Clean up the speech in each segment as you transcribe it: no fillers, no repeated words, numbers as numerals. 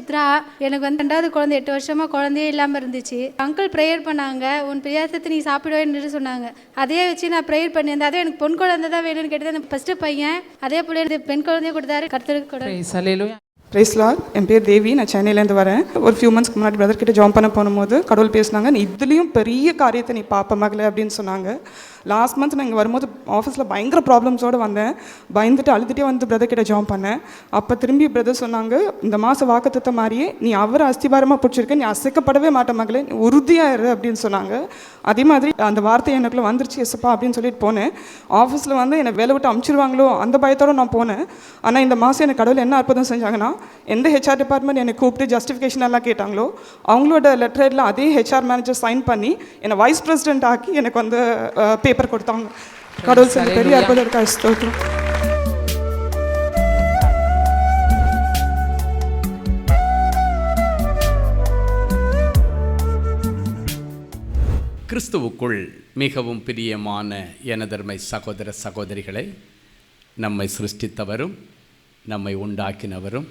சித்ரா. எனக்கு வந்து 2வது குழந்தை, 8 வருஷமாக குழந்தையே இல்லாமல் இருந்துச்சு. அங்கிள் ப்ரேயர் பண்ணாங்க, உன் பிரியாசத்தை நீ சாப்பிடுவேன்னு சொன்னாங்க. அதே வச்சு நான் ப்ரேயர் பண்ணியிருந்தேன். அதே எனக்கு பொன் குழந்தை தான் வேணும்னு கேட்டது. எனக்கு ஃபஸ்ட்டு பையன், அதே போல் எனக்கு பெண் குழந்தைய கொடுத்தாரு. கர்த்தருக்கு கூட பிரைஸ் லார்ட். என் பேர் தேவி, நான் சென்னையிலேருந்து வரேன். ஒரு ஃபியூ மந்த்ஸ்க்கு முன்னாடி பிரதர் கிட்ட ஜாம் பண்ண போகும்போது கடவுள் பேசினாங்க, நீ இதுலேயும் பெரிய காரியத்தை நீ பார்ப்ப மகளே அப்படின்னு சொன்னாங்க. லாஸ்ட் மந்த் நான் இங்கே வரும்போது ஆஃபீஸில் பயங்கர ப்ராப்ளம்ஸோடு வந்தேன். பயந்துட்டு அழுதுகிட்டே வந்து பிரதர் கிட்ட ஜாம் பண்ணேன். அப்போ திரும்பி பிரதர் சொன்னாங்க, இந்த மாதம் வாக்குத்தத்த மாதிரியே நீ அவரை அஸ்திபாரமாக பிடிச்சிருக்க, நீ அசைக்கப்படவே மாட்ட மகளே, நீ உறுதியாக இரு அப்படின்னு சொன்னாங்க. அதே மாதிரி அந்த வார்த்தை எனக்குள்ளே வந்துருச்சு, எஸ்ப்பா அப்படின்னு சொல்லிட்டு போனேன். ஆஃபீஸில் வந்து என்னை வேலை விட்டு அமுச்சிடுவாங்களோ அந்த பயத்தோடு நான் போனேன். ஆனால் இந்த மாதம் எனக்கு கடவுள் என்ன அற்புதம் செஞ்சாங்கன்னா, எந்த ஹெச்ஆர் டிபார்ட்மெண்ட் என்னை கூப்பிட்டு ஜஸ்டிஃபிகேஷன் எல்லாம் கேட்டாங்களோ அவங்களோட லெட்டரில் அதே ஹெச்ஆர் மேனேஜர் சைன் பண்ணி என்னை வைஸ் பிரசிடென்ட் ஆக்கி எனக்கு வந்து பேப்பர் கொடுத்தாங்க. கடவுள் செஞ்ச பெரிய அற்புதம் இருக்கா. ஸ்தோத்திரம். கிறிஸ்துவுக்குள் மிகவும் பிரியமான எனதர்மை சகோதர சகோதரிகளை, நம்மை சிருஷ்டித்தவரும் நம்மை உண்டாக்கினவரும்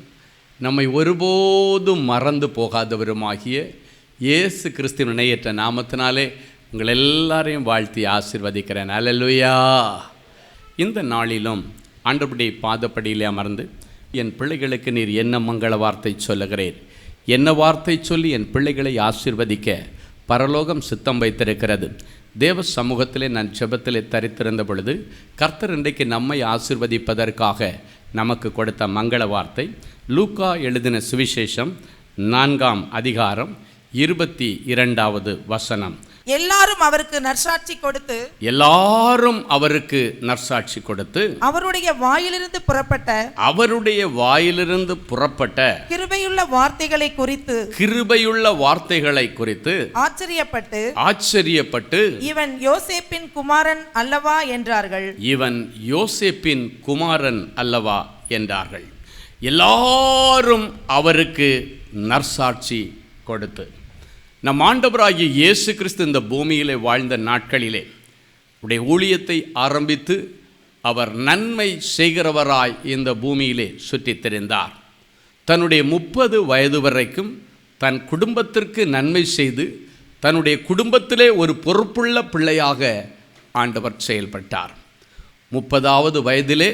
நம்மை ஒருபோதும் மறந்து போகாதவருமாகிய இயேசு கிறிஸ்துவின் இணையற்ற நாமத்தினாலே உங்கள் எல்லாரையும் வாழ்த்தி ஆசீர்வதிக்கிறேன். அல்லேலூயா. இந்த நாளிலும் ஆண்டவருடைய பாதப்படியிலே அமர்ந்து என் பிள்ளைகளுக்கு நீர் என்ன மங்கள வார்த்தை சொல்லுகிறேன், என்ன வார்த்தை சொல்லி என் பிள்ளைகளை ஆசீர்வதிக்க பரலோகம் சித்தம் வைத்திருக்கிறது. தேவ சமூகத்திலே நான் ஜெபத்திலே தரித்திருந்த பொழுது கர்த்தர் இன்றைக்கு நம்மை ஆசீர்வதிப்பதற்காக நமக்கு கொடுத்த மங்கள வார்த்தை லூக்கா எழுதின சுவிசேஷம் 4ஆம் அதிகாரம் 22வது வசனம். எல்லாரும் அவருக்கு நற்சாட்சி கொடுத்து அவருடைய வாயிலிருந்து புறப்பட்ட கிருபையுள்ள வார்த்தைகளை குறித்து ஆச்சரியப்பட்டு இவன் யோசேப்பின் குமாரன் அல்லவா என்றார்கள். எல்லாரும் அவருக்கு நற்சாட்சி கொடுத்து. நம் ஆண்டவராகிய இயேசு கிறிஸ்து இந்த பூமியிலே வாழ்ந்த நாட்களிலே உடைய ஊழியத்தை ஆரம்பித்து அவர் நன்மை செய்கிறவராய் இந்த பூமியிலே சுற்றித் திரிந்தார். தன்னுடைய 30 வயது வரைக்கும் தன் குடும்பத்திற்கு நன்மை செய்து தன்னுடைய குடும்பத்திலே ஒரு பொறுப்புள்ள பிள்ளையாக ஆண்டவர் செயல்பட்டார். 30வது வயதிலே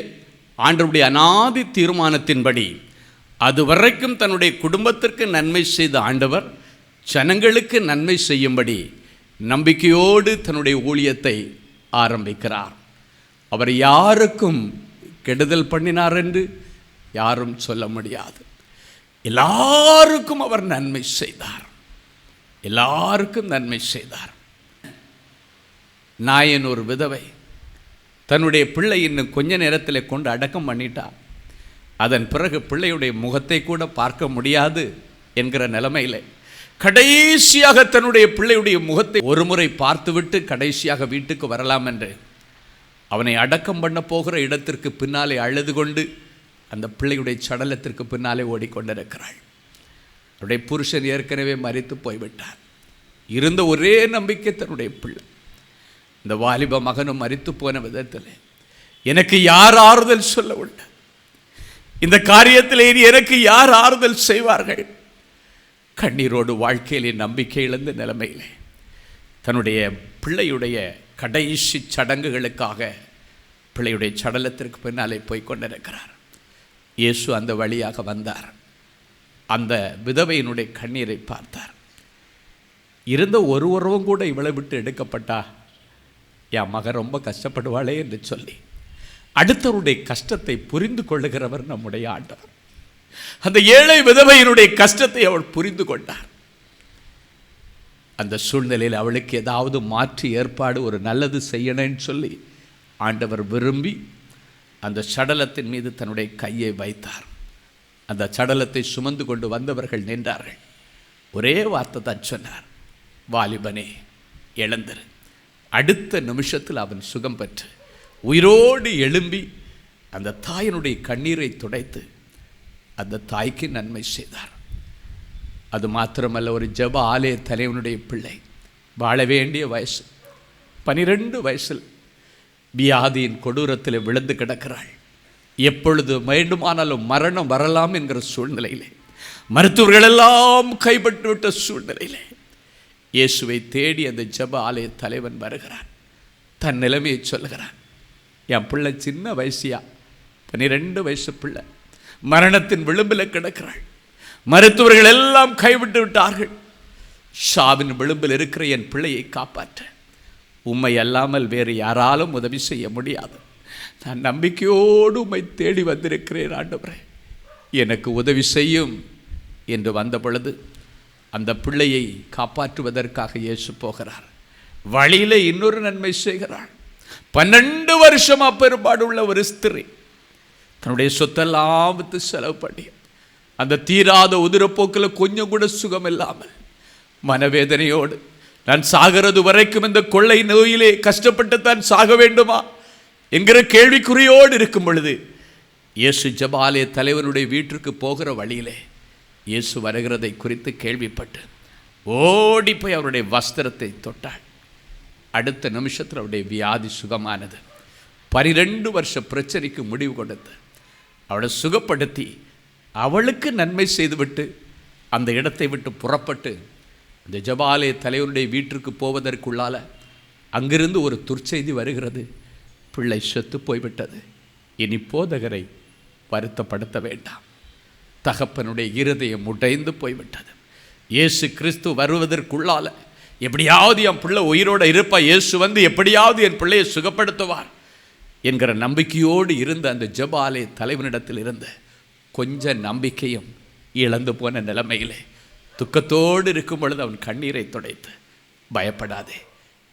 ஆண்டவருடைய அநாதி தீர்மானத்தின்படி அதுவரைக்கும் தன்னுடைய குடும்பத்திற்கு நன்மை செய்த ஆண்டவர் ஜனங்களுக்கு நன்மை செய்யும்படி நம்பிக்கையோடு தன்னுடைய ஊழியத்தை ஆரம்பிக்கிறார். அவர் யாருக்கும் கெடுதல் பண்ணினார் என்று யாரும் சொல்ல முடியாது. எல்லாருக்கும் அவர் நன்மை செய்தார். நாயன் ஒரு விதவை தன்னுடைய பிள்ளை இன்னும் கொஞ்ச நேரத்தில் கொண்டு அடக்கம் பண்ணிட்டார். அதன் பிறகு பிள்ளையுடைய முகத்தை கூட பார்க்க முடியாது என்கிற நிலைமையில் கடைசியாக தன்னுடைய பிள்ளையுடைய முகத்தை ஒரு முறை பார்த்துவிட்டு கடைசியாக வீட்டுக்கு வரலாம் என்று அவனை அடக்கம் பண்ண போகிற இடத்திற்கு பின்னாலே அழுது கொண்டு அந்த பிள்ளையுடைய சடலத்திற்கு பின்னாலே ஓடிக்கொண்டிருக்கிறாள். அவருடைய புருஷன் ஏற்கனவே மரித்து போய்விட்டார். இருந்த ஒரே நம்பிக்கை தன்னுடைய பிள்ளை. இந்த வாலிப மகனும் மரித்து போன விதத்தில் எனக்கு யார் ஆறுதல் சொல்ல உண்டு, இந்த காரியத்தில் எனக்கு யார் ஆறுதல் செய்வார்கள்? கண்ணீரோடு வாழ்க்கையிலே நம்பிக்கை இழந்த நிலைமையிலே தன்னுடைய பிள்ளையுடைய கடைசி சடங்குகளுக்காக பிள்ளையுடைய சடலத்திற்கு பின்னாலே போய் கொண்டிருக்கிறார். இயேசு அந்த வழியாக வந்தார். அந்த விதவையினுடைய கண்ணீரை பார்த்தார். இருந்த ஒருவரும் கூட இவளை விட்டு எடுக்கப்பட்டா என் மகன் ரொம்ப கஷ்டப்படுவாளே என்று சொல்லி அடுத்தவருடைய கஷ்டத்தை புரிந்து கொள்ளுகிறவர் நம்முடைய ஆண்டவர். அந்த ஏழை விதவையினுடைய கஷ்டத்தை அவள் புரிந்து கொண்டார். அந்த சூழ்நிலையில் அவளுக்கு ஏதாவது மாற்று ஏற்பாடு, ஒரு நல்லது செய்யணும்னு சொல்லி ஆண்டவர் விரும்பி அந்த சடலத்தின் மீது தன்னுடைய கையை வைத்தார். அந்த சடலத்தை சுமந்து கொண்டு வந்தவர்கள் நின்றார்கள். ஒரே வார்த்தை தான் சொன்னார், வாலிபனே எழுந்திரு. அடுத்த நிமிஷத்தில் அவன் சுகம் பெற்று உயிரோடு எழும்பி அந்த தாயினுடைய கண்ணீரை துடைத்து அந்த தாய்க்கு நன்மை செய்தார். அது மாத்திரமல்ல, ஒரு ஜெப ஆலய தலைவனுடைய பிள்ளை, வாழ வேண்டிய வயசு 12 வயசில் வியாதியின் கொடூரத்தில் விழுந்து கிடக்கிறாள். எப்பொழுது வேண்டுமானாலும் மரணம் வரலாம் என்கிற சூழ்நிலையிலே மருத்துவர்கள் எல்லாம் கைப்பட்டு விட்ட சூழ்நிலையிலே இயேசுவை தேடி அந்த ஜெப ஆலய தலைவன் வருகிறான். தன் நிலைமையை சொல்லுகிறான். என் பிள்ளை சின்ன வயசியா, 12 வயசு பிள்ளை, மரணத்தின் விளிம்பில் கிடக்கிறாள். மருத்துவர்கள் எல்லாம் கைவிட்டு விட்டார்கள். ஷாவின் விளிம்பில் இருக்கிற என் பிள்ளையை காப்பாற்ற உம்மை அல்லாமல் வேறு யாராலும் உதவி செய்ய முடியாது. நான் நம்பிக்கையோடு உம்மை தேடி வந்திருக்கிறேன் ஆண்டவரே, எனக்கு உதவி செய்யும் என்று வந்த பொழுது அந்த பிள்ளையை காப்பாற்றுவதற்காக இயேசு போகிறார். வழியில் இன்னொரு நன்மை செய்கிறாள். 12 வருஷமா பெரும்பாடு உள்ள ஒரு ஸ்திரீ தன்னுடைய சொத்தெல்லாம் வித்து செலவு பண்ணி அந்த தீராத உதிரப்போக்கில் கொஞ்சம் கூட சுகம் இல்லாமல் மனவேதனையோடு நான் சாகிறது வரைக்கும் இந்த கொள்ளை நோயிலே கஷ்டப்பட்டு தான் சாக வேண்டுமா என்கிற கேள்விக்குறியோடு இருக்கும் பொழுது இயேசு ஜெப ஆலய தலைவனுடைய வீட்டிற்கு போகிற வழியிலே இயேசு வருகிறதை குறித்து கேள்விப்பட்டு ஓடி போய் அவருடைய வஸ்திரத்தை தொட்டாள். அடுத்த நிமிஷத்தில் அவருடைய வியாதி சுகமானது. 12 வருஷ பிரச்சனைக்கு முடிவு கொடுத்து அவளை சுகப்படுத்தி அவளுக்கு நன்மை செய்துவிட்டு அந்த இடத்தை விட்டு புறப்பட்டு இந்த ஜெப ஆலய தலைவனுடைய வீட்டிற்கு போவதற்குள்ளால அங்கிருந்து ஒரு துர்ச்செய்தி வருகிறது. பிள்ளை செத்து போய்விட்டது. இனி போதகரை வருத்தப்படுத்த வேண்டாம். தகப்பனுடைய இருதயம் உடைந்து போய்விட்டது. இயேசு கிறிஸ்து வருவதற்குள்ளால எப்படியாவது என் பிள்ளை உயிரோடு இருப்பா, இயேசு வந்து எப்படியாவது என் பிள்ளையை சுகப்படுத்துவார் என்கிற நம்பிக்கையோடு இருந்த அந்த ஜெப ஆலய தலைவனிடத்தில் இருந்த கொஞ்ச நம்பிக்கையும் இழந்து போன நிலைமையிலே துக்கத்தோடு இருக்கும் பொழுது அவன் கண்ணீரை துடைத்து, பயப்படாதே,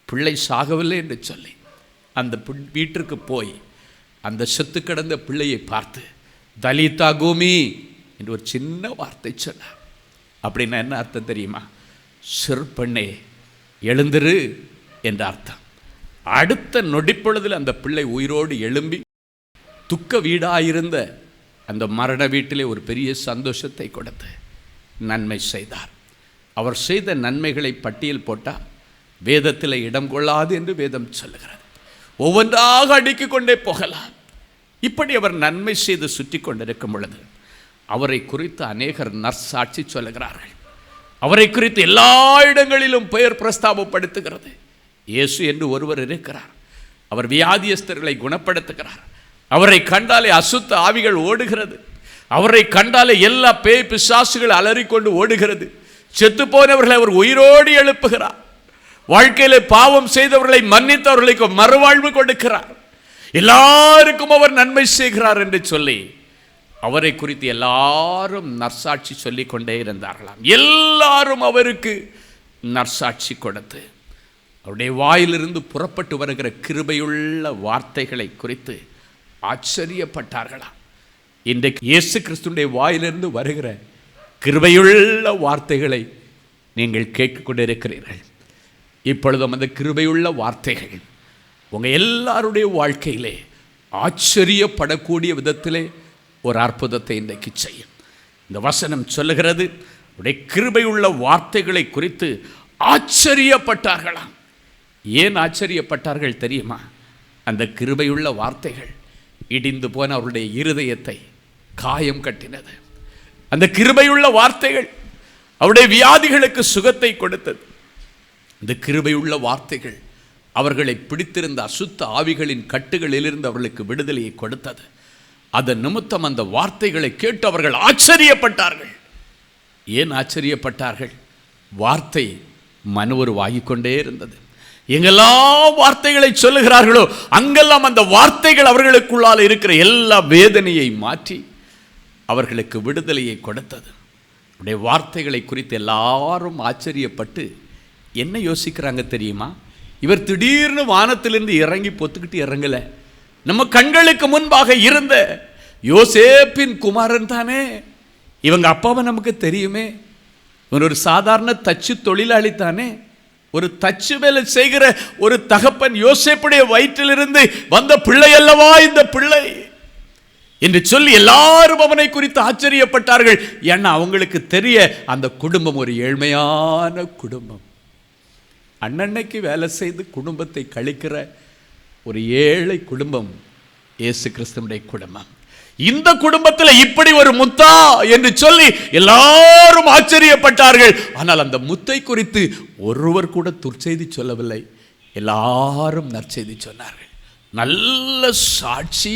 பிள்ளை சாகவில்லை என்று சொல்லி அந்த வீட்டிற்கு போய் அந்த செத்து கிடந்த பிள்ளையை பார்த்து தலிதா கூமி என்று ஒரு சின்ன வார்த்தை சொன்னார். அப்படின்னா என்ன அர்த்தம் தெரியுமா? சிறுபெண்ணே எழுந்திரு என்ற அர்த்தம். அடுத்த நொடிப்பொழுதில் அந்த பிள்ளை உயிரோடு எழும்பி துக்க வீடாயிருந்த அந்த மரண வீட்டிலே ஒரு பெரிய சந்தோஷத்தை கொடுத்து நன்மை செய்தார். அவர் செய்த நன்மைகளை பட்டியல் போட்டால் வேதத்தில் இடம் கொள்ளாது என்று வேதம் சொல்லுகிறது. ஒவ்வொன்றாக அடுக்கிக் கொண்டே போகலாம். இப்படி அவர் நன்மை செய்து சுற்றி கொண்டிருக்கும் பொழுது அவரை குறித்து அநேகர் நற்சாட்சி சொல்லுகிறார்கள். அவரை குறித்து எல்லா இடங்களிலும் பெயர் பிரஸ்தாபப்படுத்துகிறது. இயேசு என்று ஒருவர் இருக்கிறார். அவர் வியாதியஸ்தர்களை குணப்படுத்துகிறார். அவரை கண்டாலே அசுத்த ஆவிகள் ஓடுகிறது. அவரை கண்டாலே எல்லா பேய் பிசாசுகள் அலறிக்கொண்டு ஓடுகிறது. செத்து போனவர்களை அவர் உயிரோடு எழுப்புகிறார். வாழ்க்கையிலே பாவம் செய்தவர்களை மன்னித்தவர்களுக்கு மறுவாழ்வு கொடுக்கிறார். எல்லாருக்கும் அவர் நன்மை செய்கிறார் என்று சொல்லி அவரை குறித்து எல்லாரும் நற்சாட்சி சொல்லிக் கொண்டே இருந்தார்களாம். எல்லாரும் அவருக்கு நற்சாட்சி கொடுத்து அவருடைய வாயிலிருந்து புறப்பட்டு வருகிற கிருபையுள்ள வார்த்தைகளை குறித்து ஆச்சரியப்பட்டார்களாம். இன்றைக்கு இயேசு கிறிஸ்துடைய வாயிலிருந்து வருகிற கிருபையுள்ள வார்த்தைகளை நீங்கள் கேட்டுக்கொண்டிருக்கிறீர்கள். இப்பொழுதும் அந்த கிருபையுள்ள வார்த்தைகள் உங்கள் எல்லாருடைய வாழ்க்கையிலே ஆச்சரியப்படக்கூடிய விதத்திலே ஒரு அற்புதத்தை இன்றைக்கு செய்யும். இந்த வசனம் சொல்லுகிறது, உடைய கிருபையுள்ள வார்த்தைகளை குறித்து ஆச்சரியப்பட்டார்களாம். ஏன் ஆச்சரியப்பட்டார்கள் தெரியுமா? அந்த கிருபையுள்ள வார்த்தைகள் இடிந்து போன அவருடைய இருதயத்தை காயம் கட்டினது. அந்த கிருபையுள்ள வார்த்தைகள் அவருடைய வியாதிகளுக்கு சுகத்தை கொடுத்தது. இந்த கிருபையுள்ள வார்த்தைகள் அவர்களை பிடித்திருந்த அசுத்த ஆவிகளின் கட்டுகளிலிருந்து அவர்களுக்கு விடுதலையை கொடுத்தது. அதன் நிமித்தம் அந்த வார்த்தைகளை கேட்டு அவர்கள் ஆச்சரியப்பட்டார்கள். ஏன் ஆச்சரியப்பட்டார்கள்? வார்த்தை மனுவுருவாகிக்கொண்டே இருந்தது. எங்கெல்லாம் வார்த்தைகளை சொல்லுகிறார்களோ அங்கெல்லாம் அந்த வார்த்தைகள் அவர்களுக்குள்ளால் இருக்கிற எல்லா வேதனையை மாற்றி அவர்களுக்கு விடுதலையை கொடுத்தது. அவருடைய வார்த்தைகளை குறித்து எல்லாரும் ஆச்சரியப்பட்டு என்ன யோசிக்கிறாங்க தெரியுமா? இவர் திடீர்னு வானத்திலிருந்து இறங்கி பொத்துக்கிட்டு இறங்கல. நம்ம கண்களுக்கு முன்பாக இருந்த யோசேப்பின் குமாரன் தானே. இவங்க அப்பாவை நமக்கு தெரியுமே. இவன் ஒரு சாதாரண தச்சு தொழிலாளி தானே. ஒரு தச்சு வேலை செய்கிற ஒரு தகப்பன் யோசேப்புடைய வயிற்றிலிருந்து வந்த பிள்ளை அல்லவா இந்த பிள்ளை என்று சொல்லி எல்லாரும் அவனை குறித்து ஆச்சரியப்பட்டார்கள். ஏன்னா அவங்களுக்கு தெரிய அந்த குடும்பம் ஒரு ஏழ்மையான குடும்பம். அன்னன்னைக்கு வேலை செய்து குடும்பத்தை கழிக்கிற ஒரு ஏழை குடும்பம் இயேசு கிறிஸ்துவுடைய குடும்பம். இந்த குடும்பத்தில் இப்படி ஒரு முத்தா என்று சொல்லி எல்லாரும் ஆச்சரியப்பட்டார்கள். ஆனால் அந்த முத்தை குறித்து ஒருவர் கூட துர்ச்செய்தி சொல்லவில்லை. எல்லாரும் நற்செய்தி சொன்னார்கள். நல்ல சாட்சி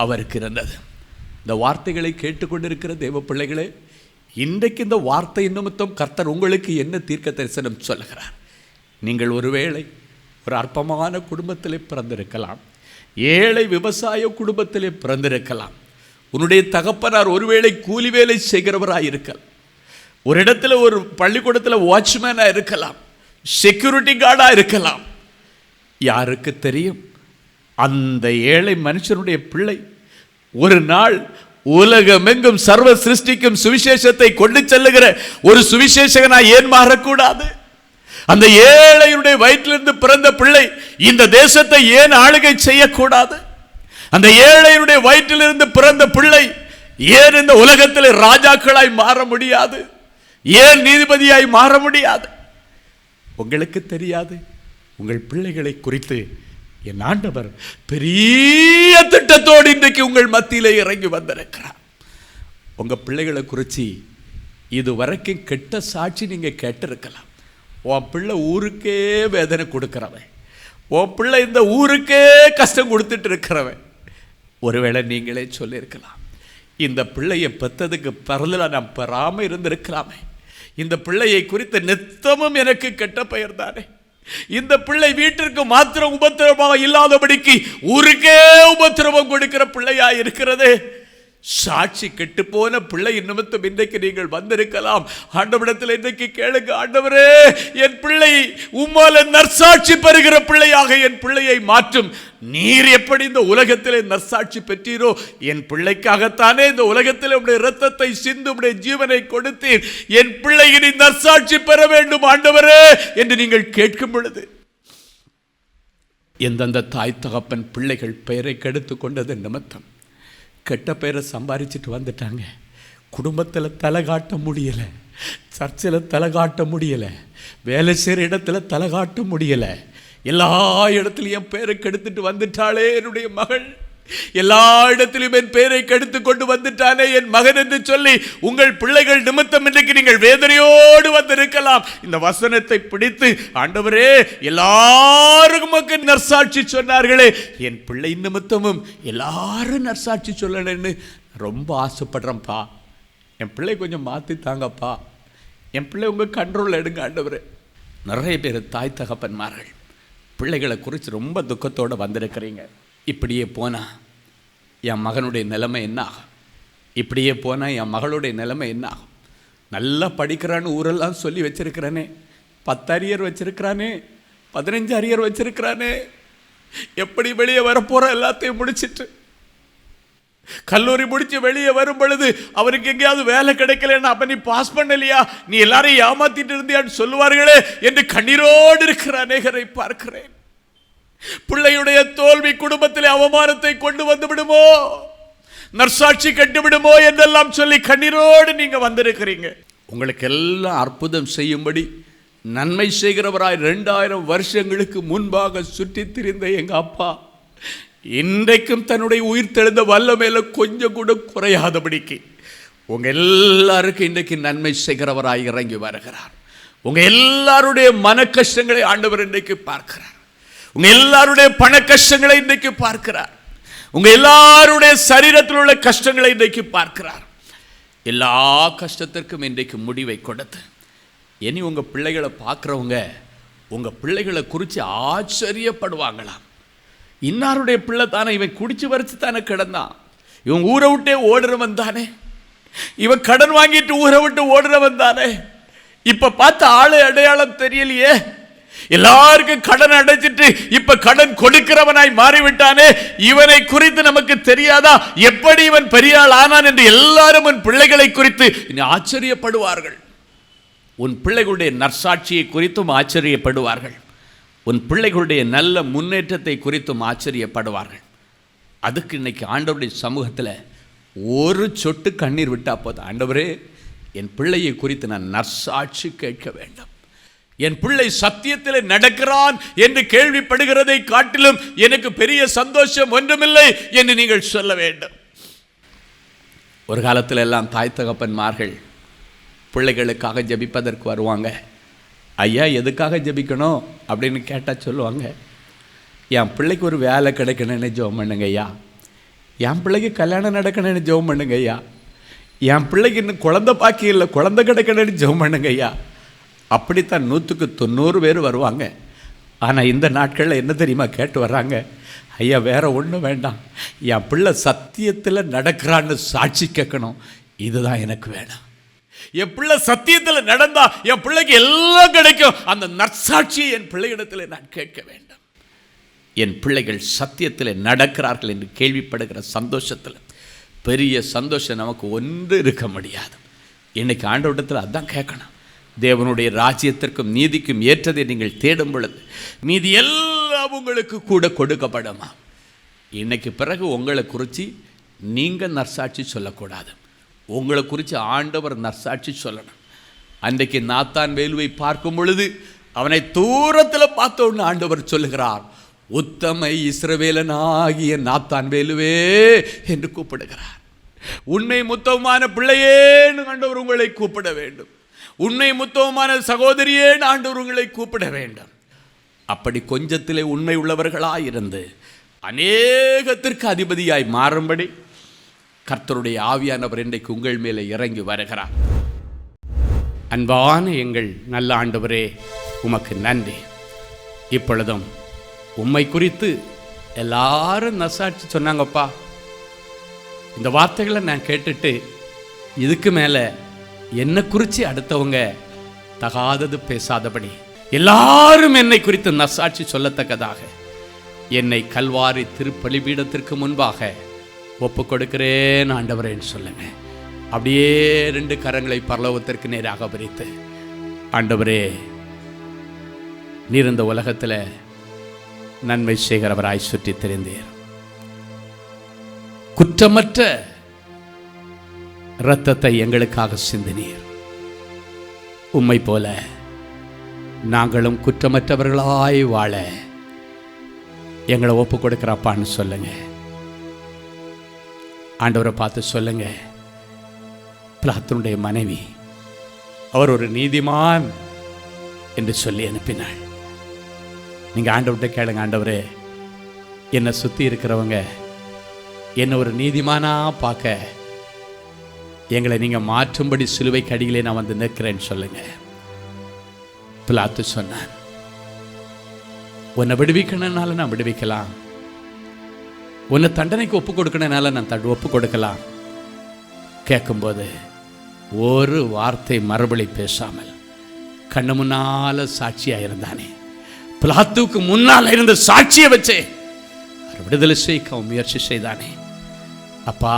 அவருக்கு இருந்தது. இந்த வார்த்தைகளை கேட்டுக்கொண்டிருக்கிற தேவ பிள்ளைகளே, இன்றைக்கு இந்த வார்த்தை நிமித்தம் கர்த்தர் உங்களுக்கு என்ன தீர்க்க தரிசனம் சொல்லுகிறார்? நீங்கள் ஒருவேளை ஒரு அற்பமான குடும்பத்திலே பிறந்திருக்கலாம், ஏழை விவசாய குடும்பத்திலே பிறந்திருக்கலாம், உன்னுடைய தகப்பனார் ஒருவேளை கூலி வேலை செய்கிறவராக இருக்கலாம், ஒரு இடத்துல ஒரு பள்ளிக்கூடத்தில் வாட்ச்மேனாக இருக்கலாம், செக்யூரிட்டி கார்டாக இருக்கலாம். யாருக்கு தெரியும், அந்த ஏழை மனுஷனுடைய பிள்ளை ஒரு நாள் உலகமெங்கும் சர்வ சிருஷ்டிக்கும் சுவிசேஷத்தை கொண்டு செல்லுகிற ஒரு சுவிசேஷகனாய் ஏன் மாறக்கூடாது? அந்த ஏழையுடைய வயிற்றிலிருந்து பிறந்த பிள்ளை இந்த தேசத்தை ஏன் ஆளுகை செய்யக்கூடாது? அந்த ஏழையுடைய வயிற்றிலிருந்து பிறந்த பிள்ளை ஏன் இந்த உலகத்தில் ராஜாக்களாய் மாற முடியாது? ஏன் நீதிபதியாய் மாற முடியாது? உங்களுக்கு தெரியாது. உங்கள் பிள்ளைகளை குறித்து என் ஆண்டவர் பெரிய திட்டத்தோடு இன்றைக்கு உங்கள் மத்தியிலே இறங்கி வந்திருக்கிறார். உங்க பிள்ளைகளை குறித்து இதுவரைக்கும் கெட்ட சாட்சி நீங்க கேட்டிருக்கலாம். உன் பிள்ளை ஊருக்கே வேதனை கொடுக்கிறவன், உன் பிள்ளை இந்த ஊருக்கே கஷ்டம் கொடுத்துட்டு இருக்கிறவன். ஒருவேளை நீங்களே சொல்லியிருக்கலாம், இந்த பிள்ளையை பெற்றதுக்கு பிறகுல நான் பெறாமல் இருந்திருக்கலாமே, இந்த பிள்ளையை குறித்த நித்தமும் எனக்கு கெட்ட பெயர் தானே, இந்த பிள்ளை வீட்டிற்கு மாத்திரம் உபத்திரவமாக இல்லாதபடிக்கு ஊருக்கே உபத்திரவம் கொடுக்கிற பிள்ளையா இருக்கிறது. சாட்சி கெட்டு போன பிள்ளை நிமித்தம் இன்றைக்கு நீங்கள் வந்திருக்கலாம். ஆண்டவரிடத்தில் இன்றைக்கு கேளுங்க, ஆண்டவரே என் பிள்ளை உம்மால நற்சாட்சி பெறுகிற பிள்ளையாக என் பிள்ளையை மாற்றும். நீர் எப்படி இந்த உலகத்திலே நற்சாட்சி பெற்றீரோ, என் பிள்ளைக்காகத்தானே இந்த உலகத்தில் உடைய இரத்தத்தை சிந்து உடைய ஜீவனை கொடுத்தீர். என் பிள்ளை இனி நற்சாட்சி பெற வேண்டும் ஆண்டவரே என்று நீங்கள் கேட்கும் பொழுது, எந்தெந்த தாய் தகப்பன் பிள்ளைகள் பெயரை கெடுத்து கொண்டது நிமித்தம் கெட்ட பெயரை சம்பாதிச்சுட்டு வந்துட்டாங்க, குடும்பத்தில் தலை காட்ட முடியலை, சர்ச்சில் தலை காட்ட முடியலை, வேலை செய்கிற இடத்துல தலை காட்ட முடியலை, எல்லா இடத்துலையும் என் பேரை கெடுத்துட்டு வந்துட்டாளே என்னுடைய மகள், எல்லா இடத்திலும் என் பேரை கெடுத்து கொண்டு வந்துட்டானே என் மகன் என்று சொல்லி உங்கள் பிள்ளைகள் நிமித்தம் இன்றைக்கு நீங்கள் வேதனையோடு வந்திருக்கலாம். இந்த வசனத்தை பிடித்து, ஆண்டவரே எல்லாருக்கும் நற்சாட்சி சொன்னார்களே, என் பிள்ளை நிமித்தமும் எல்லாரும் நற்சாட்சி சொல்லணும்னு ரொம்ப ஆசைப்படுறேன்ப்பா, என் பிள்ளை கொஞ்சம் மாற்றி தாங்கப்பா, என் பிள்ளை உங்கள் கண்ட்ரோல் எடுங்க ஆண்டவரே. நிறைய பேர் தாய் தகப்பன்மார்கள் பிள்ளைகளை குறித்து ரொம்ப துக்கத்தோடு வந்திருக்கிறீங்க. இப்படியே போனால் என் மகனுடைய நிலைமை என்ன ஆகும், இப்படியே போனால் என் மகளுடைய நிலைமை என்ன ஆகும்? நல்லா படிக்கிறான்னு ஊரெல்லாம் சொல்லி வச்சிருக்கிறானே, 10 அரியர் வச்சிருக்கிறானே, 15 அரியர் வச்சிருக்கிறானே, எப்படி வெளியே வரப்போகிற எல்லாத்தையும் முடிச்சிட்டு கல்லூரி முடிச்சு வெளியே வரும் பொழுது அவருக்கு எங்கேயாவது வேலை கிடைக்கலன்னா, அப்ப நீ பாஸ் பண்ணலையா, நீ எல்லாரையும் ஏமாத்திட்டு இருந்தியான்னு சொல்லுவார்களே என்று கண்ணீரோடு இருக்கிற அநேகரை பார்க்கிறேன். பிள்ளையுடைய தோல்வி குடும்பத்திலே அவமானத்தை கொண்டு வந்து விடுமோ, நற்சாட்சி கட்டு விடுமோ என்றெல்லாம் சொல்லி கண்ணீரோடு நீங்க வந்திருக்கிறீங்க. உங்களுக்கு எல்லாம் அற்புதம் செய்யும்படி நன்மை செய்கிறவராய் 2000 வருஷங்களுக்கு முன்பாக சுற்றி திரிந்த எங்க அப்பா இன்றைக்கும் தன்னுடைய உயிர் தெழுந்த வல்லமையில கொஞ்சம் கூட குறையாதபடிக்கு உங்க எல்லாருக்கும் இன்றைக்கு நன்மை செய்கிறவராய் இறங்கி வருகிறார். உங்க எல்லாருடைய மன கஷ்டங்களை ஆண்டவர் இன்றைக்கு பார்க்கிறார். உங்க எல்லாருடைய பண கஷ்டங்களை இன்றைக்கு பார்க்கிறார். உங்க எல்லாருடைய சரீரத்தில் உள்ள கஷ்டங்களை இன்றைக்கு பார்க்கிறார். எல்லா கஷ்டத்திற்கும் இன்றைக்கு முடிவை கொடுத்து இனி உங்க பிள்ளைகளை பார்க்குறவங்க உங்க பிள்ளைகளை குறித்து ஆச்சரியப்படுவாங்களாம். இன்னாருடைய பிள்ளை தானே, இவன் குடிச்சு வரைச்சு தானே கிடந்தான், இவன் ஊரை விட்டே ஓடுறவன் தானே, இவன் கடன் வாங்கிட்டு ஊரை விட்டு ஓடுறவன் தானே, இப்ப பார்த்த ஆளு அடையாளம் தெரியலையே, எல்லாருக்கும் கடன் அடைச்சிட்டு இப்ப கடன் கொடுக்கிறவனாய் மாறிவிட்டானே, இவனை குறித்து நமக்கு தெரியாதா, எப்படி இவன் பெரிய ஆள் ஆனான் என்று எல்லாரும் உன் பிள்ளைகளை குறித்து ஆச்சரியப்படுவார்கள். உன் பிள்ளைகளுடைய நற்சாட்சியை குறித்தும் ஆச்சரியப்படுவார்கள். உன் பிள்ளைகளுடைய நல்ல முன்னேற்றத்தை குறித்தும் ஆச்சரியப்படுவார்கள். அதுக்கு இன்னைக்கு ஆண்டவருடைய சமூகத்தில் ஒரு சொட்டு கண்ணீர் விட்டா போதும், ஆண்டவரே என் பிள்ளையை குறித்து நான் நற்சாட்சி கேட்க வேண்டும், என் பிள்ளை சத்தியத்தில் நடக்கிறான் என்று கேள்விப்படுகிறதை காட்டிலும் எனக்கு பெரிய சந்தோஷம் ஒன்றுமில்லை என்று நீங்கள் சொல்ல வேண்டும். ஒரு காலத்தில் எல்லாம் தாய் தகப்பன்மார்கள் பிள்ளைகளுக்காக ஜெபிப்பதற்கு வருவாங்க. ஐயா எதுக்காக ஜெபிக்கணும் அப்படின்னு கேட்டால் சொல்லுவாங்க, என் பிள்ளைக்கு ஒரு வேலை கிடைக்கணும்னு ஜெபம் பண்ணுங்க ஐயா, என் பிள்ளைக்கு கல்யாணம் நடக்கணும்னு ஜெபம் பண்ணுங்க ஐயா, என் பிள்ளைக்கு இன்னும் குழந்தை பாக்கி இல்லை குழந்தை கிடைக்கணும்னு ஜெபம் பண்ணுங்க ஐயா. அப்படித்தான் 100க்கு 90 பேர் வருவாங்க. ஆனால் இந்த நாட்களில் என்ன தெரியுமா கேட்டு வர்றாங்க, ஐயா வேற ஒன்றும் வேண்டாம், என் பிள்ளை சத்தியத்தில் நடக்கிறான்னு சாட்சி கேட்கணும், இதுதான் எனக்கு வேணும். என் பிள்ளை சத்தியத்தில் நடந்தா என் பிள்ளைக்கு எல்லாம் கிடைக்கும், அந்த நற்சாட்சியை என் பிள்ளையிடத்தில் நான் கேட்க வேண்டும். என் பிள்ளைகள் சத்தியத்தில் நடக்கிறார்கள் என்று கேள்விப்படுகிற சந்தோஷத்தில் பெரிய சந்தோஷம் நமக்கு ஒன்று இருக்க முடியாது. இன்னைக்கு ஆண்டவரிடத்தில் அதான் கேட்கணும். தேவனுடைய ராஜ்யத்திற்கும் நீதிக்கும் ஏற்றதை நீங்கள் தேடும் பொழுது மீதி எல்லாம் உங்களுக்கு கூட கொடுக்கப்படுமா. இன்னைக்கு பிறகு உங்களை குறித்து நீங்கள் நற்சாட்சி சொல்லக்கூடாது, உங்களை குறித்து ஆண்டவர் நற்சாட்சி சொல்லணும். அன்றைக்கு நாத்தான் வேலுவை பார்க்கும் பொழுது அவனை தூரத்தில் பார்த்தோன்னு ஆண்டவர் சொல்லுகிறார், உத்தமை இஸ்ரவேலனாகிய நாத்தான் வேலுவே என்று கூப்பிடுகிறார். உண்மை முத்தமான பிள்ளையேன்னு ஆண்டவர் உங்களை கூப்பிட வேண்டும், உண்மை முத்தமான சகோதரியேன்னு ஆண்டவர் உங்களை கூப்பிட வேண்டும். அப்படி கொஞ்சத்திலே உண்மை உள்ளவர்களாயிருந்து அநேகத்திற்கு அதிபதியாய் மாறும்படி கர்த்தருடைய ஆவியானவர் இன்றைக்கு உங்கள் மேலே இறங்கி வருகிறார். அன்பான எங்கள் நல்ல ஆண்டவரே, உமக்கு நன்றி. இப்பொழுதும் உம்மை குறித்து எல்லாரும் நசாட்சி சொன்னாங்கப்பா. இந்த வார்த்தைகளை நான் கேட்டுட்டு இதுக்கு மேலே என்னை குறித்து அடுத்தவங்க தகாதது பேசாதபடி எல்லாரும் என்னை குறித்து நசாட்சி சொல்லத்தக்கதாக என்னை கல்வாரி திருப்பலிபீடத்திற்கு முன்பாக ஒப்பு கொடுக்கிறேன் ஆண்டவரேன்னு சொல்லுங்க. அப்படியே 2 கரங்களை பரலோகத்திற்கு நேராக விரித்து, ஆண்டவரே நீர் இந்த உலகத்தில் நன்மை செய்கிறவராய் சுற்றி தெரிந்தீர், குற்றமற்ற இரத்தத்தை எங்களுக்காக சிந்தினீர், உம்மை போல நாங்களும் குற்றமற்றவர்களாய் வாழ எங்களை ஒப்பு கொடுக்கிறப்பான்னு சொல்லுங்க. ஆண்டவரை பார்த்து சொல்லுங்க, பிலாத்துனுடைய மனைவி அவர் ஒரு நீதிமான் என்று சொல்லி அனுப்பினாள். நீங்கள் ஆண்டவர்கிட்ட கேளுங்க, ஆண்டவரே என்னை சுற்றி இருக்கிறவங்க என்னை ஒரு நீதிமானா பார்க்க எங்களை நீங்கள் மாற்றும்படி சிலுவைக்கு அடியிலே நான் வந்து நிற்கிறேன்னு சொல்லுங்க. பிலாத்து சொன்னான், உன்னை விடுவிக்கணும்னால நான் விடுவிக்கலாம், உன்னை தண்டனைக்கு ஒப்பு கொடுக்கணும்னால நான் ஒப்பு கொடுக்கலாம். கேட்கும்போது ஒரு வார்த்தை மறுபடி பேசாமல் கண்ணு முன்னால சாட்சியாக இருந்தானே, பிலாத்துவுக்கு முன்னால் இருந்த சாட்சியை வச்சே விடுதலை செய்ய முயற்சி செய்தானே. அப்பா,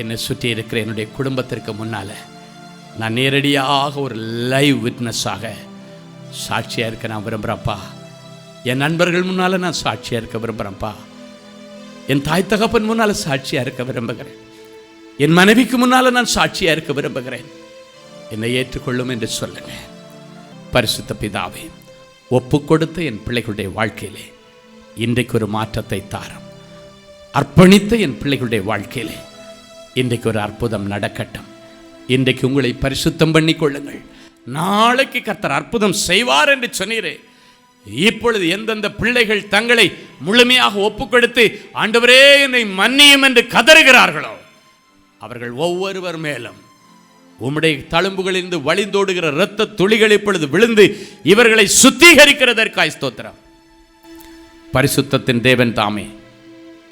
என்னை சுற்றி இருக்கிற என்னுடைய குடும்பத்திற்கு முன்னால் நான் நேரடியாக ஒரு லைவ் விட்னஸாக சாட்சியாக இருக்க நான் விரும்புகிறேன்ப்பா. என் நண்பர்கள் முன்னால் நான் சாட்சியாக இருக்க விரும்புகிறேன்ப்பா. என் தாய் தகப்பன் முன்னால் சாட்சியாக இருக்க விரும்புகிறேன். என் மனைவிக்கு முன்னால் நான் சாட்சியாக இருக்க விரும்புகிறேன். என்னை ஏற்றுக்கொள்ளும் என்று சொல்லுங்க. பரிசுத்த பிதாவே, ஒப்பு கொடுத்த என் பிள்ளைகளுடைய வாழ்க்கையிலே இன்றைக்கு ஒரு மாற்றத்தை தாரும். அர்ப்பணித்த என் பிள்ளைகளுடைய வாழ்க்கையிலே இன்றைக்கு ஒரு அற்புதம் நடக்கட்டும். இன்றைக்கு உங்களை பரிசுத்தம் பண்ணி கொள்ளுங்கள். நாளைக்கு கர்த்தர் அற்புதம் செய்வார் என்று சொன்னீரே. இப்பொழுது எந்தெந்த பிள்ளைகள் தங்களை முழுமையாக ஒப்பு கொடுத்து ஆண்டவரே என்னை மன்னியும் என்று கதறுகிறார்களோ அவர்கள் ஒவ்வொருவர் மேலும் உம்முடைய தழும்புகளிலிருந்து வழிந்தோடுகிற இரத்த துளிகள் இப்பொழுது விழுந்து இவர்களை சுத்திகரிக்கிறதற்காய் ஸ்தோத்திரம். பரிசுத்தத்தின் தேவன் தாமே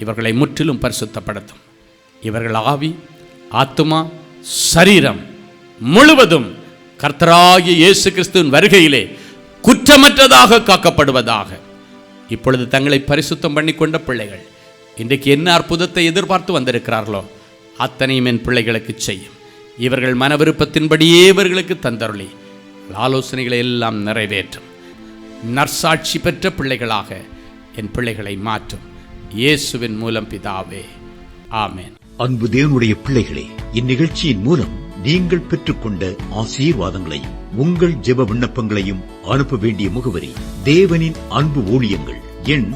இவர்களை முற்றிலும் பரிசுத்தப்படுத்தும். இவர்கள் ஆவி, ஆத்துமா, சரீரம் முழுவதும் கர்த்தராகிய இயேசு கிறிஸ்துவின் வருகையிலே குற்றமற்றதாக காக்கப்படுவதாக. இப்பொழுது தங்களை பரிசுத்தம் பண்ணி கொண்ட பிள்ளைகள் இன்றைக்கு என்ன அற்புதத்தை எதிர்பார்த்து வந்திருக்கிறார்களோ அத்தனையும் என் பிள்ளைகளுக்கு செய்யும். இவர்கள் மன விருப்பத்தின்படியே இவர்களுக்கு தந்தருளி ஆலோசனைகளை எல்லாம் நிறைவேற்றும். நற்சாட்சி பெற்ற பிள்ளைகளாக என் பிள்ளைகளை மாற்றும். இயேசுவின் மூலம் பிதாவே, ஆமென். அன்பு தேவனுடைய பிள்ளைகளே, இந்நிகழ்ச்சியின் மூலம் நீங்கள் பெற்றுக்கொண்ட ஆசீர்வாதங்களையும் உங்கள் ஜெப விண்ணப்பங்களையும் அனுப்ப வேண்டிய முகவரி: தேவனின் அன்பு ஊழியங்கள், எண்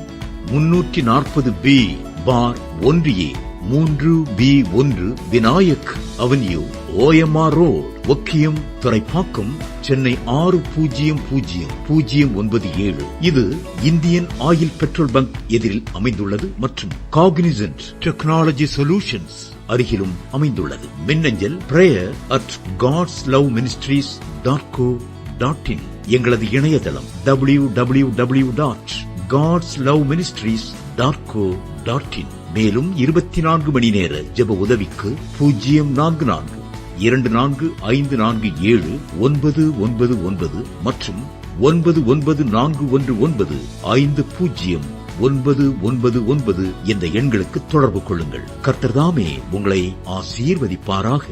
340B/1A, 3B1 Vinayak avenue, OMR road, Okkiyam, Thoraipakkam, Chennai 600097. இது இந்தியன் ஆயில் பெட்ரோல் பங்க் எதிரில் அமைந்துள்ளது மற்றும் காக்னிசன்ட் டெக்னாலஜி சொல்யூஷன்ஸ் அருகிலும் அமைந்துள்ளது. மின்னஞ்சல் prayer@godsloveministries.co.in. எங்களது இணையதளம் www.godsloveministries.co.in. மேலும் 24 மணி நேர ஜெப உதவிக்கு 04454479999 மற்றும் 9941950999 என்ற எண்களுக்கு தொடர்பு கொள்ளுங்கள். கர்த்தர் தாமே உங்களை ஆசீர்வதிப்பாராக.